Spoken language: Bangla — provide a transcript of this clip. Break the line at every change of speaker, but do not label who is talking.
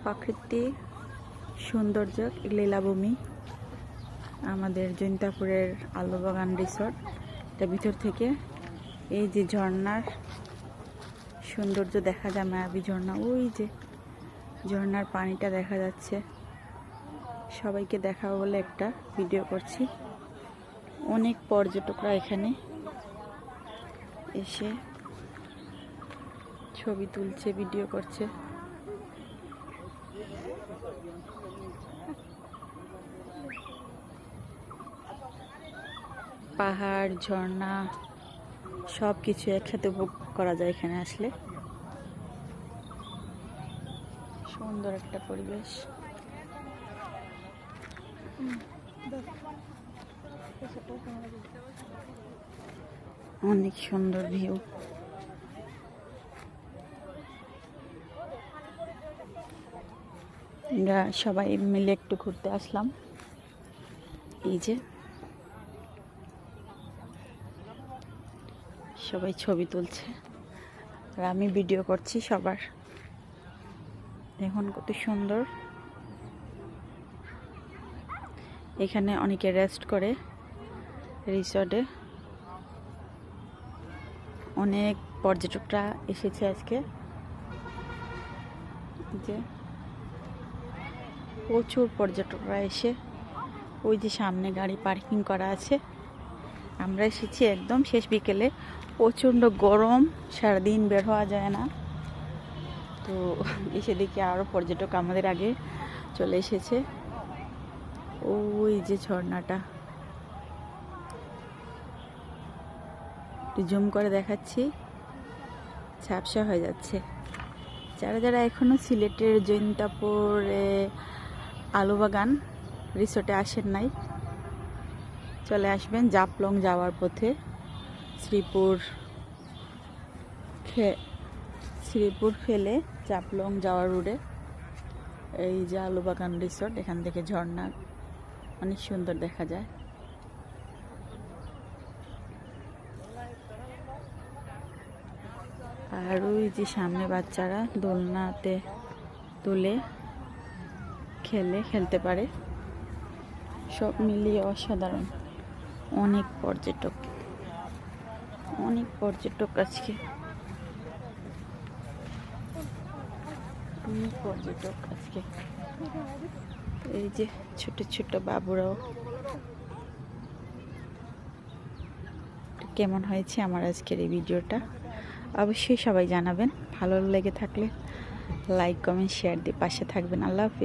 প্রাকৃতিক সৌন্দর্য লীলাভূমি আমাদের জৈন্তাপুরের আলুবাগান রিসোর্ট। এটা ভিতর থেকে এই যে ঝর্ণার সৌন্দর্য দেখা যায়, মায়াবী ঝর্ণা। ওই যে ঝর্ণার পানিটা দেখা যাচ্ছে। সবাইকে দেখাবো বলে একটা ভিডিও করছি। অনেক পর্যটকরা এখানে এসে ছবি তুলছে, ভিডিও করছে। পাহাড়, ঝর্ণা সব কিছু একসাথে উপভোগ করা যায় এখানে আসলে। সুন্দর একটা পরিবেশ। অনেক সুন্দর ভিউ। আমরা সবাই মিলে একটু ঘুরতে আসলাম। এই যে সবাই ছবি তুলছে আর আমি ভিডিও করছি সবার। দেখুন কত সুন্দর। এখানে অনেকে রেস্ট করে রিসর্টে। অনেক পর্যটকরা এসেছে আজকে। যে প্রচুর পর্যটকরা এসে ওই যে সামনে গাড়ি পার্কিং করা আছে। আমরা এসেছি একদম শেষ বিকেলে। প্রচণ্ড গরম, সারাদিন বের হওয়া যায় না। তো এসে দেখি আরও পর্যটক আমাদের আগে চলে এসেছে। ওই যে ঝর্ণাটা একটু জুম করে দেখাচ্ছি, ঝাপসা হয়ে যাচ্ছে। যারা যারা এখনো সিলেটের জৈন্তাপুরে আলুবাগান রিসোর্টে আসেন নাই, চলে আসবেন জাপলং যাওয়ার পথে। শ্রীপুর ফেলে জাপলং যাওয়ার রোডে এই যে আলুবাগান রিসোর্ট। এখান থেকে ঝর্ণা অনেক সুন্দর দেখা যায়। আর ওই যে সামনে বাচ্চারা দোলনাতে তুলে খেলতে পারে। সব মিলিয়ে অসাধারণ। অনেক পর্যটক আজকে। অনেক পর্যটক আজকে। এই যে ছোট ছোট বাবুরাও। কেমন হয়েছে আমার আজকের এই ভিডিওটা অবশ্যই সবাই জানাবেন। ভালো লেগে থাকলে লাইক, কমেন্ট, শেয়ার দিয়ে পাশে থাকবেন। আল্লাহ হাফেজ।